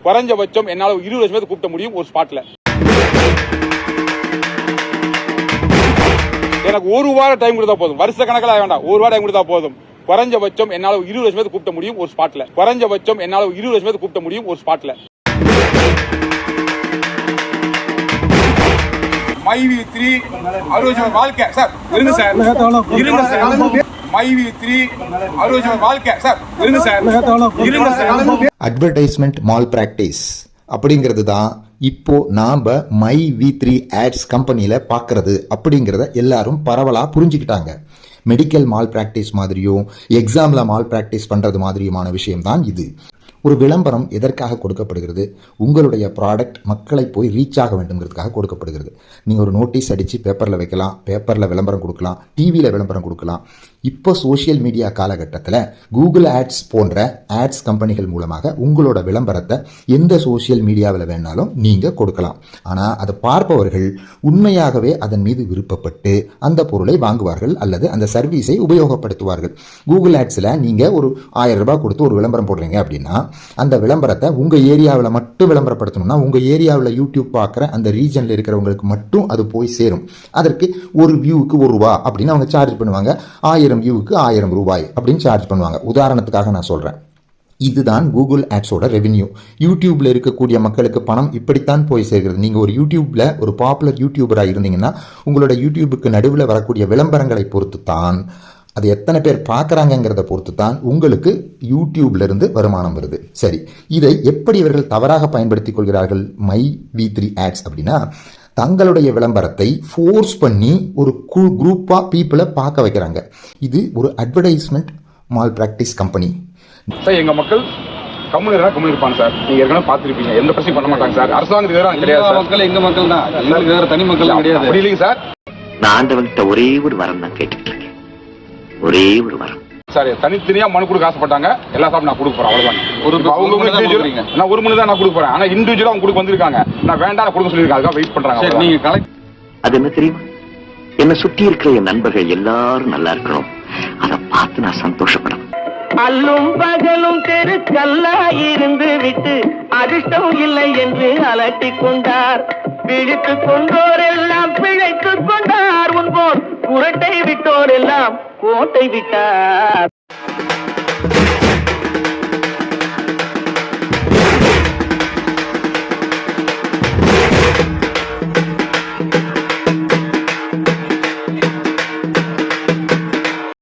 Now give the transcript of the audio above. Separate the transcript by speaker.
Speaker 1: குறைஞ்சபட்சம் என்னால 20 லட்சம் பேர் கூப்பிட முடியும் ஒரு ஸ்பாட்ல. எனக்கு ஒரு வாரம் டைம் கொடுத்தா போதும், வருஷ கணக்கில் வேண்டாம், ஒரு வாரம் டைம் கொடுத்தா போதும். குறைஞ்சபட்சம் என்னால 20 லட்சம் பேர் கூப்பிட முடியும் ஒரு ஸ்பாட்ல. குறைஞ்சபட்சம் என்னால 20 லட்சம் பேர் கூப்பிட முடியும் ஒரு ஸ்பாட்ல. MyV3 60 வாழ்க்கை சார் இருங்க சார், இருங்க சார். MyV3 60 வாழ்க்கை சார் இருங்க சார், இருங்க சார்.
Speaker 2: அட்வர்டைஸ்மெண்ட் மால் பிராக்டிஸ் அப்படிங்கிறது தான் இப்போ நாம MyV3 ஆட்ஸ் கம்பெனியில பார்க்கறது அப்படிங்கிறத எல்லாரும் பரவலா புரிஞ்சுக்கிட்டாங்க. மெடிக்கல் மால் பிராக்டிஸ் மாதிரியும் எக்ஸாம்ல மால் பிராக்டிஸ் பண்றது மாதிரியுமான விஷயம் தான் இது. ஒரு விளம்பரம் எதற்காக கொடுக்கப்படுகிறது? உங்களுடைய ப்ராடக்ட் மக்களை போய் ரீச் ஆக வேண்டும்ங்கிறதுக்காக கொடுக்கப்படுகிறது. நீங்கள் ஒரு நோட்டீஸ் அடித்து பேப்பரில் வைக்கலாம், பேப்பரில் விளம்பரம் கொடுக்கலாம், டிவியில் விளம்பரம் கொடுக்கலாம். இப்போ சோஷியல் மீடியா காலகட்டத்தில் கூகுள் ஆட்ஸ் போன்ற ஆட்ஸ் கம்பெனிகள் மூலமாக உங்களோட விளம்பரத்தை எந்த சோஷியல் மீடியாவில் வேணாலும் நீங்கள் கொடுக்கலாம். ஆனால் அதை பார்ப்பவர்கள் உண்மையாகவே அதன் மீது விருப்பப்பட்டு அந்த பொருளை வாங்குவார்கள் அல்லது அந்த சர்வீஸை உபயோகப்படுத்துவார்கள். கூகுள் ஆட்ஸில் நீங்கள் ஒரு 1000 ரூபாய் கொடுத்து ஒரு விளம்பரம் போடுறீங்க அப்படின்னா அந்த விளம்பரத்தை உங்கள் ஏரியாவில் மட்டும் விளம்பரப்படுத்தணும்னா உங்கள் ஏரியாவில் யூடியூப் பார்க்குற அந்த ரீஜனில் இருக்கிறவங்களுக்கு மட்டும் அது போய் சேரும். அதற்கு ஒரு வியூவுக்கு ₹1 அப்படின்னு அவங்க சார்ஜ் பண்ணுவாங்க. 1000 வியூவுக்கு 1000 ரூபாய் அப்படின்னு சார்ஜ் பண்ணுவாங்க. உதாரணத்துக்காக நான் சொல்கிறேன். இதுதான் கூகுள் ஆட்ஸோட ரெவென்யூ. யூடியூப்ல இருக்கக்கூடிய மக்களுக்கு பணம் இப்படித்தான் போய் சேர்கிறது. நீங்கள் ஒரு யூடியூப்ல ஒரு பாப்புலர் யூடியூபராக இருந்தீங்கன்னா உங்களோட யூடியூபுக்கு நடுவில் வரக்கூடிய விளம்பரங்களை பொறுத்து தான், அது எத்தனை பேர் பார்க்குறாங்கிறத பொறுத்து தான் உங்களுக்கு யூடியூப்ல இருந்து வருமானம் வருது. சரி, இதை எப்படி இவர்கள் தவறாக பயன்படுத்திக் கொள்கிறார்கள்? MyV3 ஆட்ஸ் அப்படின்னா தங்களுடைய விளம்பரத்தை ஃபோர்ஸ் பண்ணி ஒரு குரூப்பாக பீப்புளை பார்க்க வைக்கிறாங்க. இது ஒரு advertisement mall practice company.
Speaker 1: Sir எங்க மக்கள் கம்முனு இருப்பாங்க சார். நீங்க ஏற்கனவே பார்த்துருப்பீங்க, எந்த பிரச்சனையும் பண்ண மாட்டாங்க சார். அரசாங்கத்துக்கு கிடையாது மக்கள், எங்க மக்கள் தான், எங்களுக்கு வேற தனி மக்கள் கிடையாது. அப்படி இல்லைங்க சார். நான்
Speaker 3: ஆண்டவன்கிட்ட ஒரே ஒரு வரம் தான் கேட்டுட்டு இருக்கேன், ஒரே ஒரு வரம்
Speaker 1: சார். தனித்தனியா மனு கொடுக்க ஆசைப்பட்டாங்க, எல்லா சாப்பிட்டு நான் கொடுக்க போறேன், அவ்வளவுதான். நான் ஒரு மனு தான் நான் கொடுக்க போறேன். ஆனா இண்டிவிஜுவலா அவங்க கொடுக்க வந்திருக்காங்க, நான் வேண்டாம் கொடுக்க சொல்லியிருக்காங்க, அதுக்காக வெயிட் பண்றாங்க. நீங்க கலெக்ட்
Speaker 3: அது என்ன தெரியுமா? என்னை சுற்றி இருக்கிற என் நண்பர்கள் எல்லாரும் நல்லா இருக்கணும், அதை பார்த்து நான் சந்தோஷப்படணும்.
Speaker 4: அல்லும் பகலும் தெருக்கல்லா இருந்து விட்டு அதிர்ஷ்டம் இல்லை என்று அலட்டிக் கொண்டார். பிழைத்துக் கொண்டோரெல்லாம் பிழைத்துக் கொண்டார். உன்போர் புரட்டை விட்டோரெல்லாம் கோட்டை விட்டார்.